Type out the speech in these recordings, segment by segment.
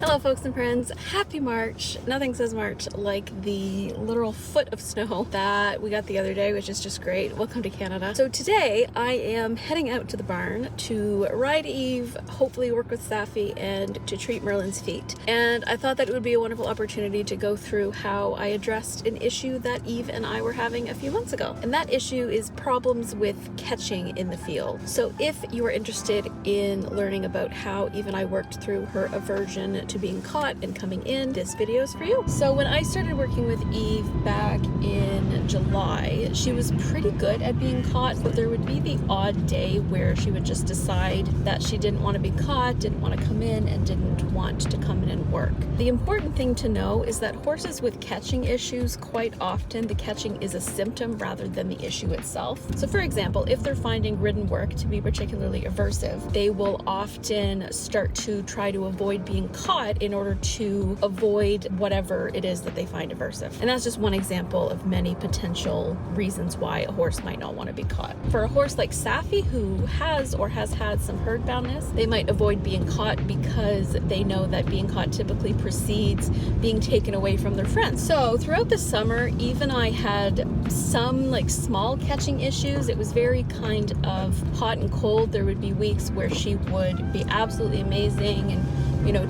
Hello folks and friends, happy March. Nothing says March like the literal foot of snow that we got the other day, which is just great. Welcome to Canada. So today I am heading out to the barn to ride Eve, hopefully work with Safi, and to treat Merlin's feet. And I thought that it would be a wonderful opportunity to go through how I addressed an issue that Eve and I were having a few months ago. And that issue is problems with catching in the field. So if you are interested in learning about how Eve and I worked through her aversion to being caught and coming in, this video is for you. So when I started working with Eve back in July, she was pretty good at being caught, but there would be the odd day where she would just decide that she didn't want to be caught, didn't want to come in, and didn't want to come in and work. The important thing to know is that horses with catching issues, quite often the catching is a symptom rather than the issue itself. So for example, if they're finding ridden work to be particularly aversive, they will often start to try to avoid being caught in order to avoid whatever it is that they find aversive. And that's just one example of many potential reasons why a horse might not want to be caught. For a horse like Safi, who has or has had some herd boundness, they might avoid being caught because they know that being caught typically precedes being taken away from their friends. So throughout the summer, Eve and I had some small catching issues. It was very kind of hot and cold. There would be weeks where she would be absolutely amazing and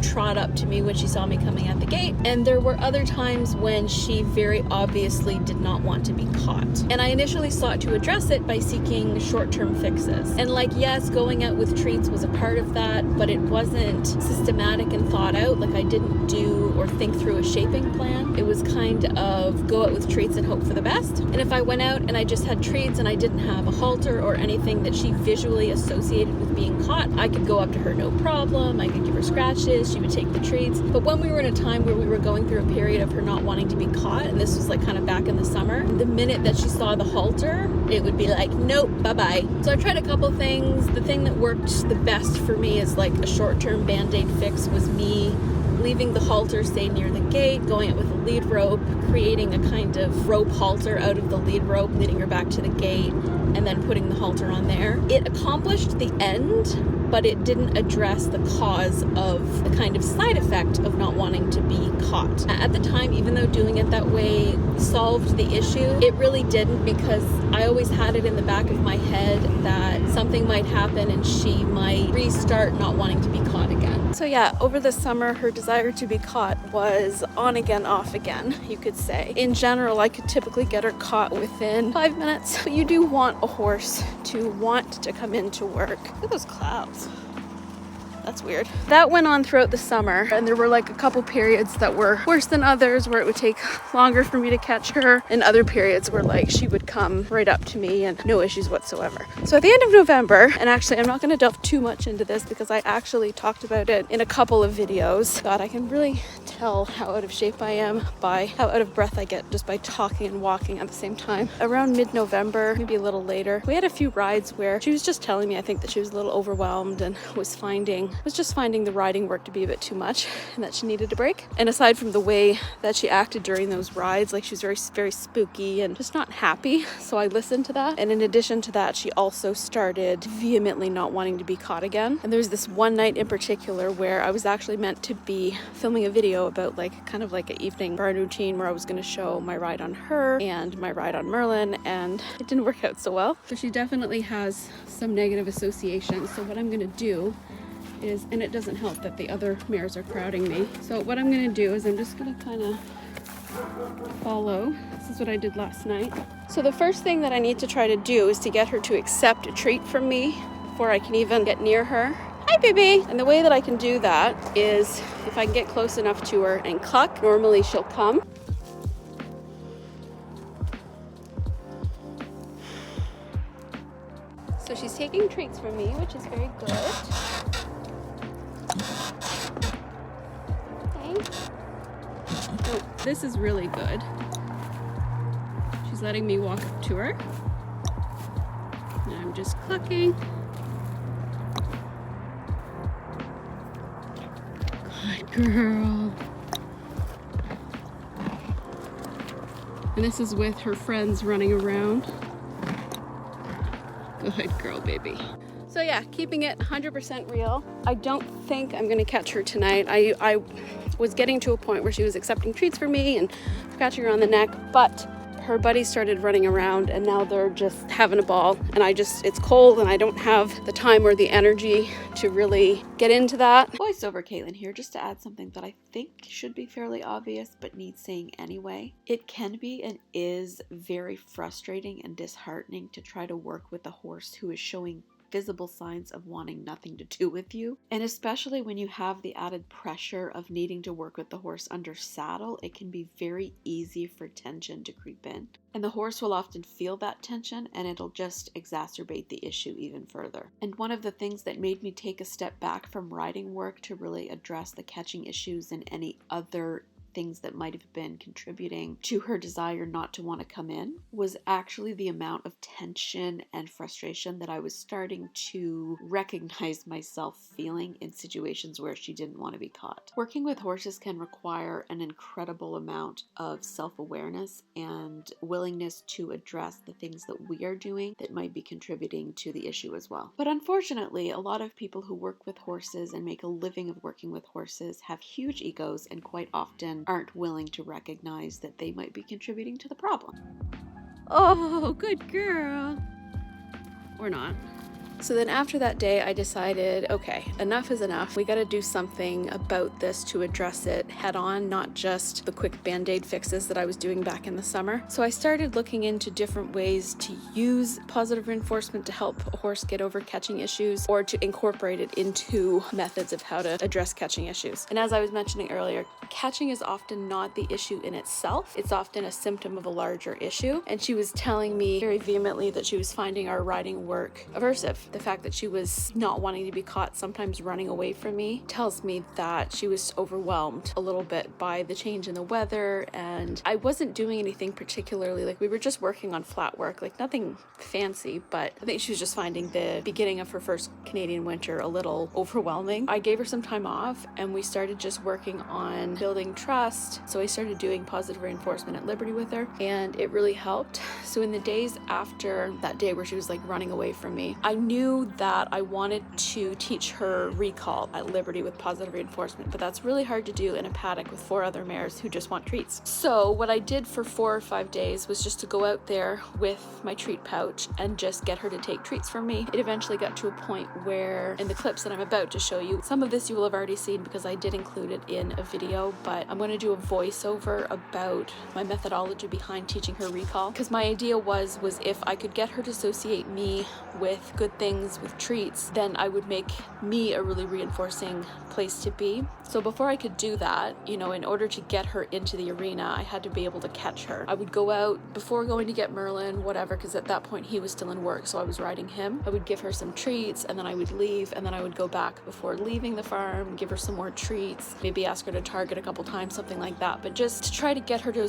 trot up to me when she saw me coming at the gate. And there were other times when she very obviously did not want to be caught. And I initially sought to address it by seeking short-term fixes. And yes, going out with treats was a part of that, but it wasn't systematic and thought out. I didn't do or think through a shaping plan. It was kind of go out with treats and hope for the best. And if I went out and I just had treats and I didn't have a halter or anything that she visually associated with being caught, I could go up to her no problem. I could give her scratches. She would take the treats. But when we were in a time where we were going through a period of her not wanting to be caught, and this was kind of back in the summer, the minute that she saw the halter, it would be nope, bye-bye. So I tried a couple things. The thing that worked the best for me is a short-term band-aid fix was me leaving the halter, stay near the gate, going out with a lead rope, creating a kind of rope halter out of the lead rope, leading her back to the gate, and then putting the halter on there. It accomplished the end, but it didn't address the cause of the kind of side effect of not wanting to be caught. At the time, even though doing it that way solved the issue, it really didn't, because I always had it in the back of my head that something might happen and she might restart not wanting to be caught again. So yeah, over the summer, her desire to be caught was on again, off again, you could say. In general, I could typically get her caught within 5 minutes, but you do want a horse to want to come into work. Look at those clouds. That's weird. That went on throughout the summer, and there were a couple periods that were worse than others, where it would take longer for me to catch her, and other periods where she would come right up to me and no issues whatsoever. So at the end of November, and actually I'm not going to delve too much into this because I actually talked about it in a couple of videos. God, I can really tell how out of shape I am by how out of breath I get just by talking and walking at the same time. Around mid-November, maybe a little later, we had a few rides where she was just telling me, I think, that she was a little overwhelmed and was just finding the riding work to be a bit too much and that she needed a break. And aside from the way that she acted during those rides, she was very, very spooky and just not happy. So I listened to that. And in addition to that, she also started vehemently not wanting to be caught again. And there was this one night in particular where I was actually meant to be filming a video about kind of an evening barn routine where I was going to show my ride on her and my ride on Merlin, and it didn't work out so well. So she definitely has some negative associations. So what I'm going to do is, and it doesn't help that the other mares are crowding me. So what I'm going to do is I'm just going to kind of follow. This is what I did last night. So the first thing that I need to try to do is to get her to accept a treat from me before I can even get near her. Hi, baby! And the way that I can do that is if I can get close enough to her and cluck, normally she'll come. So she's taking treats from me, which is very good. Oh, this is really good. She's letting me walk up to her. And I'm just clucking. Good girl. And this is with her friends running around. Good girl, baby. So yeah, keeping it 100% real. I don't think I'm gonna catch her tonight. I was getting to a point where she was accepting treats for me and scratching her on the neck, but her buddies started running around and now they're just having a ball. And it's cold and I don't have the time or the energy to really get into that. Voiceover Kaitlyn here, just to add something that I think should be fairly obvious but needs saying anyway. It can be and is very frustrating and disheartening to try to work with a horse who is showing visible signs of wanting nothing to do with you. And especially when you have the added pressure of needing to work with the horse under saddle, it can be very easy for tension to creep in. And the horse will often feel that tension and it'll just exacerbate the issue even further. And one of the things that made me take a step back from riding work to really address the catching issues and any other things that might have been contributing to her desire not to want to come in was actually the amount of tension and frustration that I was starting to recognize myself feeling in situations where she didn't want to be caught. Working with horses can require an incredible amount of self-awareness and willingness to address the things that we are doing that might be contributing to the issue as well. But unfortunately, a lot of people who work with horses and make a living of working with horses have huge egos and quite often aren't willing to recognize that they might be contributing to the problem. Oh, good girl. Or not. So then after that day, I decided, okay, enough is enough. We got to do something about this to address it head on, not just the quick band-aid fixes that I was doing back in the summer. So I started looking into different ways to use positive reinforcement to help a horse get over catching issues or to incorporate it into methods of how to address catching issues. And as I was mentioning earlier, catching is often not the issue in itself. It's often a symptom of a larger issue. And she was telling me very vehemently that she was finding our riding work aversive. The fact that she was not wanting to be caught, sometimes running away from me, tells me that she was overwhelmed a little bit by the change in the weather. And I wasn't doing anything particularly, like we were just working on flat work, like nothing fancy, but I think she was just finding the beginning of her first Canadian winter a little overwhelming. I gave her some time off and we started just working on building trust. So I started doing positive reinforcement at Liberty with her and it really helped. So in the days after that day where she was like running away from me, I knew that I wanted to teach her recall at Liberty with positive reinforcement, but that's really hard to do in a paddock with 4 other mares who just want treats. So what I did for 4 or 5 days was just to go out there with my treat pouch and just get her to take treats from me. It eventually got to a point where, in the clips that I'm about to show you, some of this you will have already seen because I did include it in a video, but I'm going to do a voiceover about my methodology behind teaching her recall, because my idea was if I could get her to associate me with good things, with treats, then I would make me a really reinforcing place to be. So before I could do that, you know, in order to get her into the arena, I had to be able to catch her. I would go out before going to get Merlin, whatever, because at that point he was still in work, so I was riding him. I would give her some treats and then I would leave, and then I would go back before leaving the farm, give her some more treats, maybe ask her to target a couple times, something like that, but just to try to get her to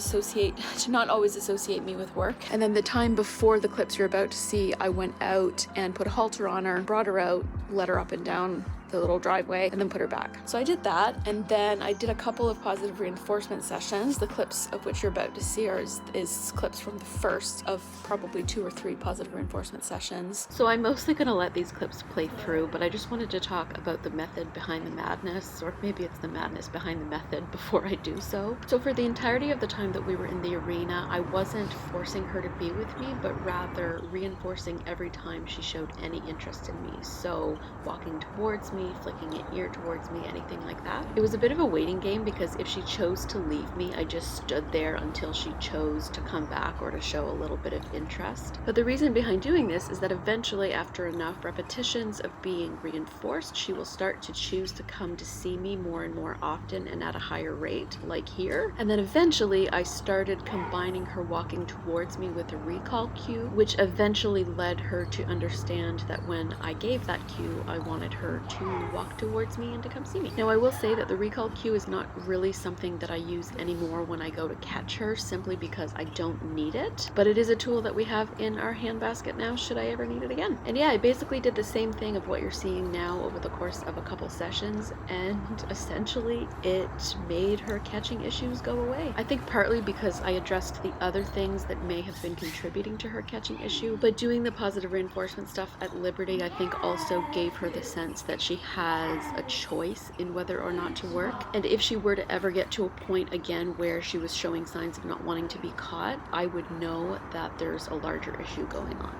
not always associate me with work. And then the time before the clips you're about to see, I went out and put a halter on her, brought her out, let her up and down the little driveway, and then put her back. So I did that, and then I did a couple of positive reinforcement sessions. The clips of which you're about to see is clips from the first of probably 2 or 3 positive reinforcement sessions. So I'm mostly going to let these clips play through, but I just wanted to talk about the method behind the madness, or maybe it's the madness behind the method before I do so. So for the entirety of the time that we were in the arena, I wasn't forcing her to be with me, but rather reinforcing every time she showed any interest in me. So walking towards me, flicking an ear towards me, anything like that. It was a bit of a waiting game because if she chose to leave me, I just stood there until she chose to come back or to show a little bit of interest. But the reason behind doing this is that eventually, after enough repetitions of being reinforced, she will start to choose to come to see me more and more often and at a higher rate, like here. And then eventually I started combining her walking towards me with a recall cue, which eventually led her to understand that when I gave that cue, I wanted her to walk towards me and to come see me. Now I will say that the recall cue is not really something that I use anymore when I go to catch her, simply because I don't need it, but it is a tool that we have in our handbasket now should I ever need it again. And yeah, I basically did the same thing of what you're seeing now over the course of a couple sessions, and essentially it made her catching issues go away. I think partly because I addressed the other things that may have been contributing to her catching issue, but doing the positive reinforcement stuff at Liberty I think also gave her the sense that she has a choice in whether or not to work. And if she were to ever get to a point again where she was showing signs of not wanting to be caught, I would know that there's a larger issue going on.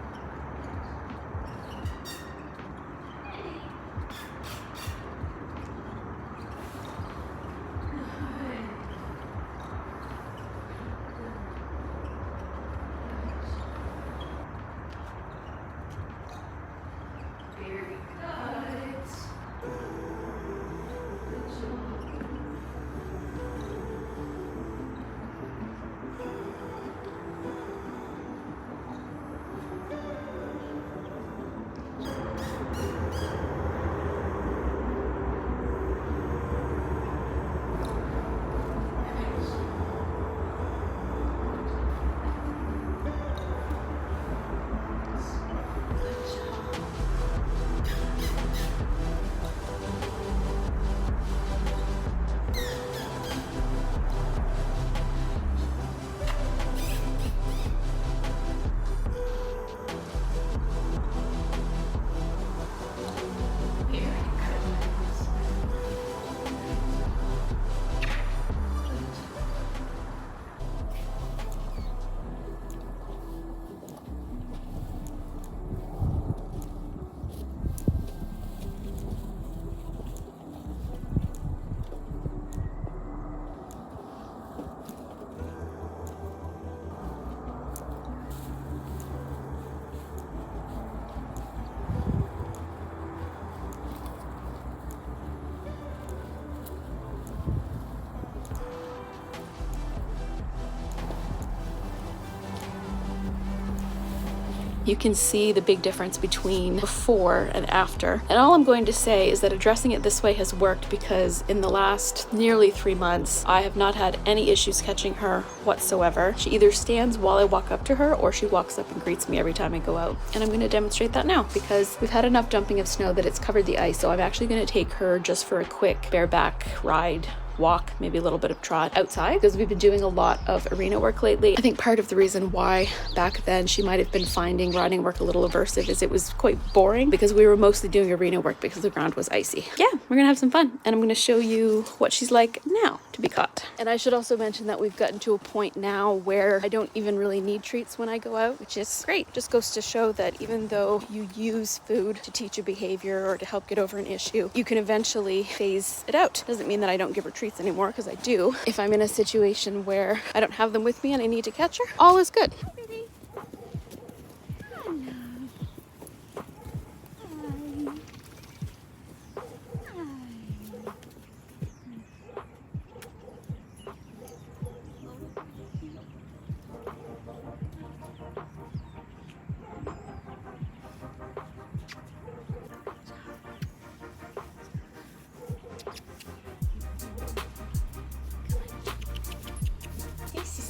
You can see the big difference between before and after. And all I'm going to say is that addressing it this way has worked, because in the last nearly 3 months, I have not had any issues catching her whatsoever. She either stands while I walk up to her, or she walks up and greets me every time I go out. And I'm going to demonstrate that now, because we've had enough dumping of snow that it's covered the ice. So I'm actually going to take her just for a quick bareback ride, walk, maybe a little bit of trot outside, because we've been doing a lot of arena work lately. I think part of the reason why back then she might have been finding riding work a little aversive is it was quite boring, because we were mostly doing arena work because the ground was icy. Yeah, we're gonna have some fun, and I'm gonna show you what she's like now to be caught. And I should also mention that we've gotten to a point now where I don't even really need treats when I go out, which is great. Just goes to show that even though you use food to teach a behavior or to help get over an issue, you can eventually phase it out. Doesn't mean that I don't give her treats anymore, because I do. If I'm in a situation where I don't have them with me and I need to catch her, all is good.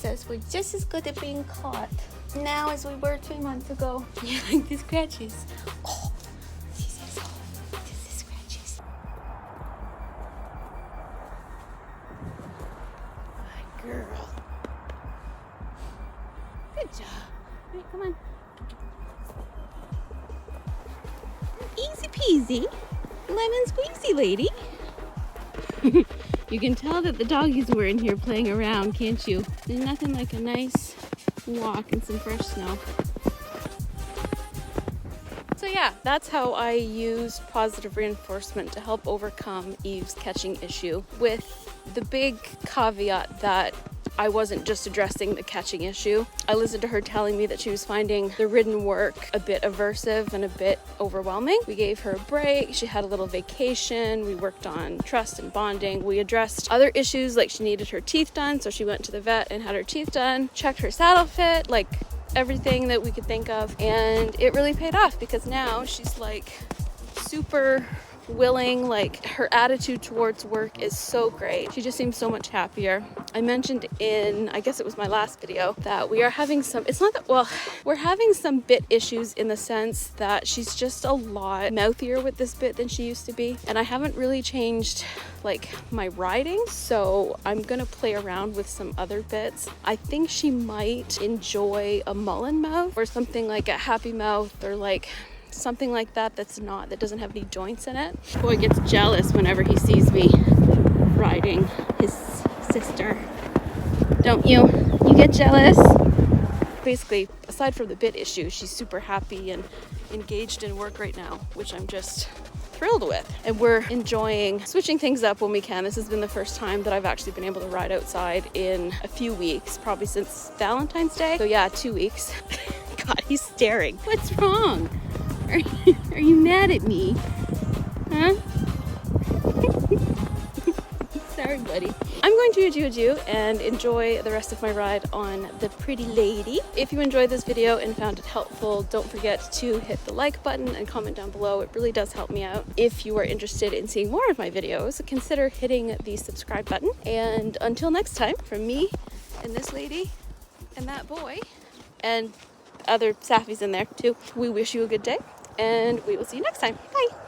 Says we're just as good at being caught now as we were 3 months ago. You like the scratches? Oh, she says, oh, just the scratches. Good girl. Good job. All right, come on. Easy peasy. Lemon squeezy, lady. You can tell that the doggies were in here playing around, can't you? There's nothing like a nice walk in some fresh snow. So yeah, that's how I use positive reinforcement to help overcome Eve's catching issue, with the big caveat that I wasn't just addressing the catching issue. I listened to her telling me that she was finding the ridden work a bit aversive and a bit overwhelming. We gave her a break. She had a little vacation. We worked on trust and bonding. We addressed other issues, like she needed her teeth done, so she went to the vet and had her teeth done, checked her saddle fit, like everything that we could think of. And it really paid off, because now she's like super willing, like her attitude towards work is so great. She just seems so much happier. I mentioned in, I guess it was my last video, that we are having some, it's not that, well, we're having some bit issues in the sense that she's just a lot mouthier with this bit than she used to be. And I haven't really changed like my riding, so I'm gonna play around with some other bits. I think she might enjoy a mullen mouth or something like a happy mouth, or like something like that that doesn't have any joints in it. Boy gets jealous whenever he sees me riding his sister. Don't you? You get jealous? Basically, aside from the bit issue, she's super happy and engaged in work right now, which I'm just thrilled with. And we're enjoying switching things up when we can. This has been the first time that I've actually been able to ride outside in a few weeks, probably since Valentine's Day. So yeah, 2 weeks. God, he's staring. What's wrong? Are you mad at me? Huh? Sorry, buddy. I'm going to adieu and enjoy the rest of my ride on the pretty lady. If you enjoyed this video and found it helpful, don't forget to hit the like button and comment down below. It really does help me out. If you are interested in seeing more of my videos, consider hitting the subscribe button. And until next time, from me and this lady and that boy and other Saffies in there too, we wish you a good day and we will see you next time. Bye.